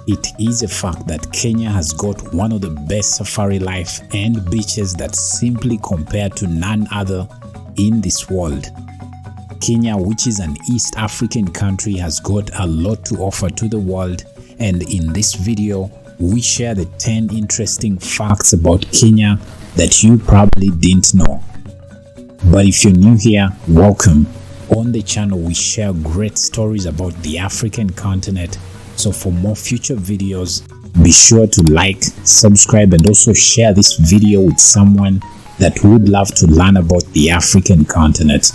It is a fact that Kenya has got one of the best safari life and beaches that simply compare to none other in this world. Kenya, which is an East African country, has got a lot to offer to the world, and in this video we share the 10 interesting facts about Kenya that you probably didn't know. But if you're new here, welcome. On the channel we share great stories about the African continent. So for more future videos, be sure to like, subscribe, and also share this video with someone that would love to learn about the African continent.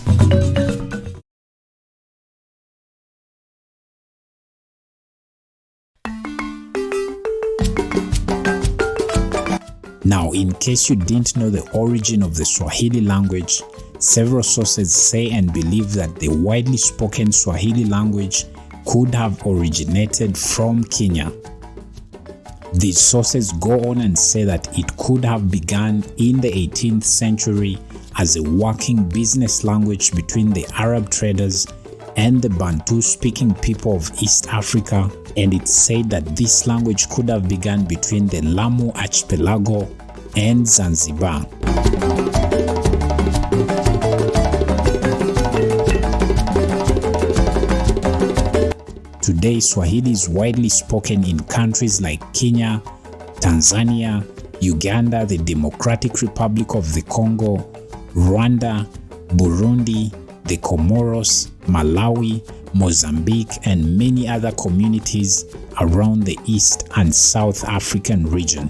Now, in case you didn't know the origin of the Swahili language, several sources say and believe that the widely spoken Swahili language could have originated from Kenya. These sources go on and say that it could have begun in the 18th century as a working business language between the Arab traders and the Bantu speaking people of East Africa, and it's said that this language could have begun between the Lamu archipelago and Zanzibar. Today, Swahili is widely spoken in countries like Kenya, Tanzania, Uganda, the Democratic Republic of the Congo, Rwanda, Burundi, the Comoros, Malawi, Mozambique, and many other communities around the East and South African region.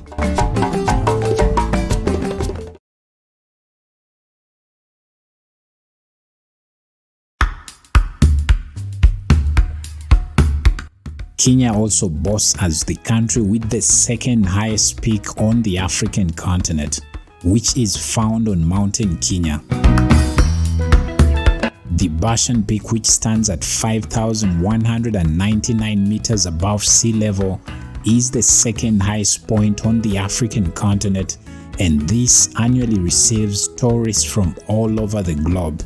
Kenya also boasts as the country with the second highest peak on the African continent, which is found on Mountain Kenya. The Batian Peak, which stands at 5,199 meters above sea level, is the second highest point on the African continent, and this annually receives tourists from all over the globe.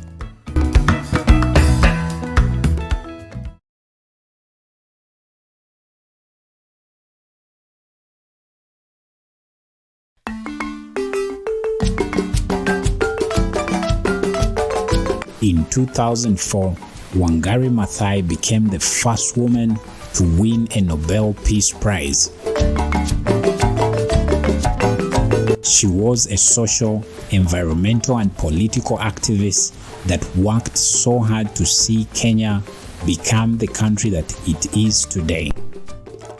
In 2004, Wangari Mathai became the first woman to win a Nobel Peace Prize. She was a social, environmental, and political activist that worked so hard to see Kenya become the country that it is today.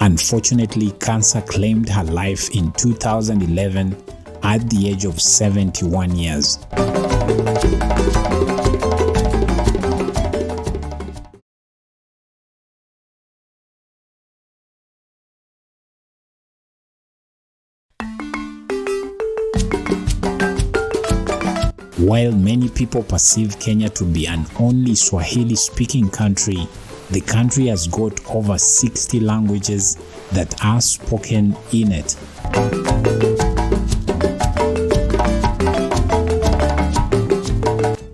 Unfortunately, cancer claimed her life in 2011 at the age of 71 years. While many people perceive Kenya to be an only Swahili-speaking country, the country has got over 60 languages that are spoken in it.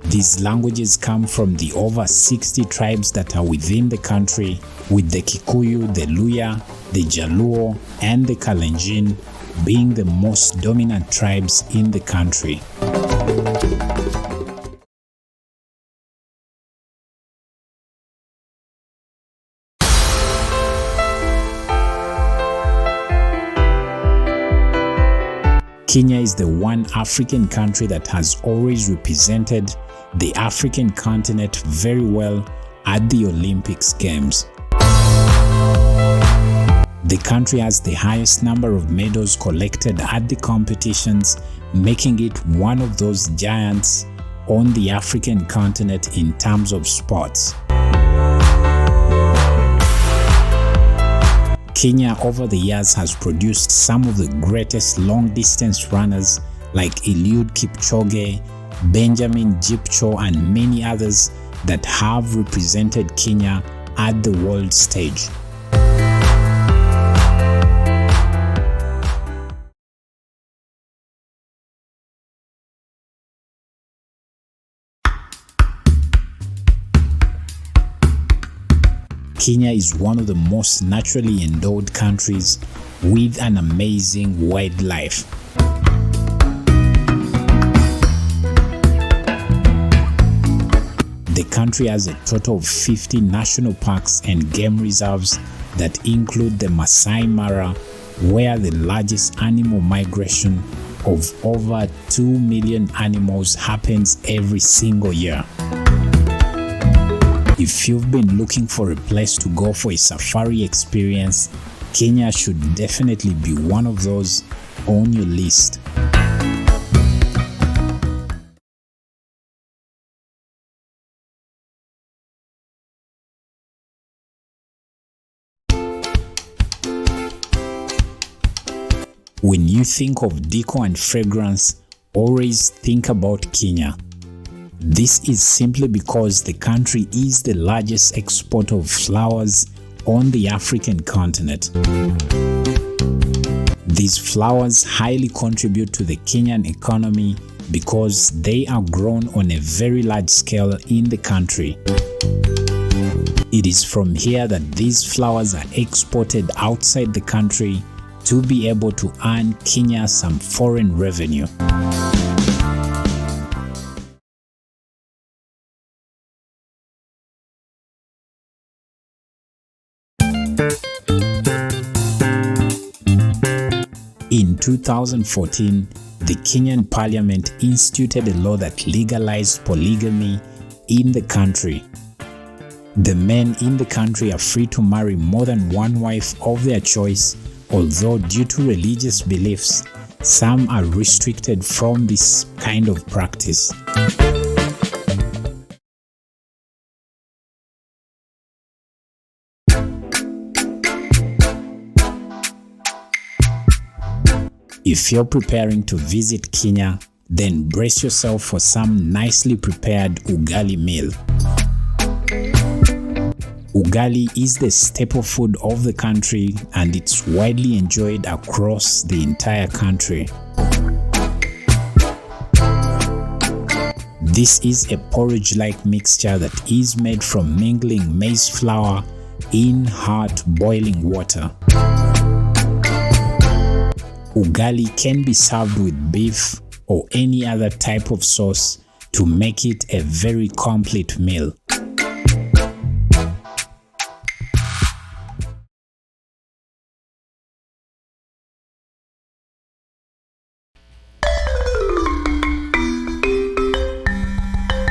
These languages come from the over 60 tribes that are within the country, with the Kikuyu, the Luya, the Jaluo, and the Kalenjin being the most dominant tribes in the country. Kenya is the one African country that has always represented the African continent very well at the Olympics Games. The country has the highest number of medals collected at the competitions, making it one of those giants on the African continent in terms of sports. Kenya over the years has produced some of the greatest long-distance runners like Eliud Kipchoge, Benjamin Jipcho, and many others that have represented Kenya at the world stage. Kenya is one of the most naturally endowed countries with an amazing wildlife. The country has a total of 50 national parks and game reserves that include the Mathai Mara, where the largest animal migration of over 2 million animals happens every single year. If you've been looking for a place to go for a safari experience, Kenya should definitely be one of those on your list. When you think of decor and fragrance, always think about Kenya. This is simply because the country is the largest exporter of flowers on the African continent. These flowers highly contribute to the Kenyan economy because they are grown on a very large scale in the country. It is from here that these flowers are exported outside the country to be able to earn Kenya some foreign revenue. In 2014, the Kenyan Parliament instituted a law that legalized polygamy in the country. The men in the country are free to marry more than one wife of their choice, although due to religious beliefs, some are restricted from this kind of practice. If you're preparing to visit Kenya, then brace yourself for some nicely prepared Ugali meal. Ugali is the staple food of the country and it's widely enjoyed across the entire country. This is a porridge-like mixture that is made from mingling maize flour in hot boiling water. Ugali can be served with beef or any other type of sauce to make it a very complete meal.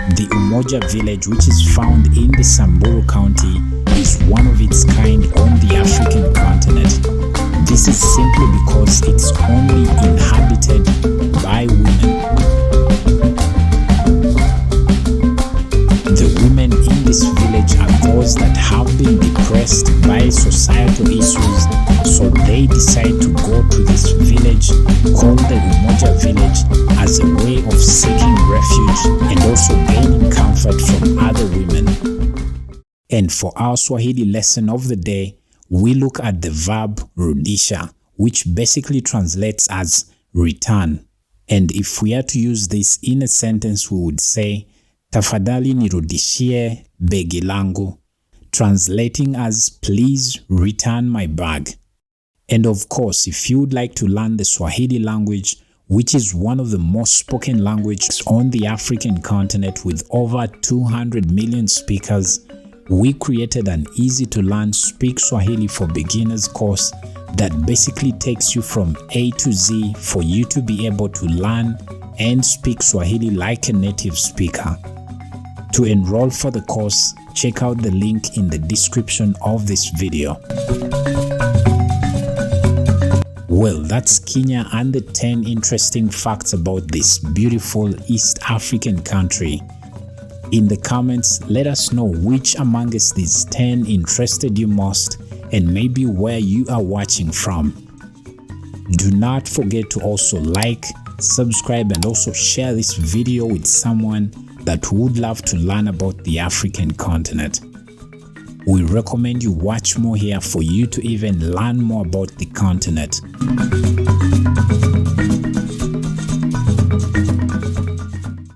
The Umoja Village, which is found in the Samburu County, is one of its kind on the African continent. This is simply because it's only inhabited by women. The women in this village are those that have been depressed by societal issues, so they decide to go to this village called the Umoja Village as a way of seeking refuge and also gaining comfort from other women. And for our Swahili lesson of the day, we look at the verb rudisha, which basically translates as return. And if we are to use this in a sentence, we would say, tafadhali nirudishie begi langu, translating as please return my bag. And of course, if you would like to learn the Swahili language, which is one of the most spoken languages on the African continent with over 200 million speakers, we created an easy-to-learn Speak Swahili for Beginners course that basically takes you from A to Z for you to be able to learn and speak Swahili like a native speaker. To enroll for the course, check out the link in the description of this video. Well, that's Kenya and the 10 interesting facts about this beautiful East African country. In the comments, let us know which amongst these 10 interested you most and maybe where you are watching from. Do not forget to also like, subscribe and also share this video with someone that would love to learn about the African continent. We recommend you watch more here for you to even learn more about the continent.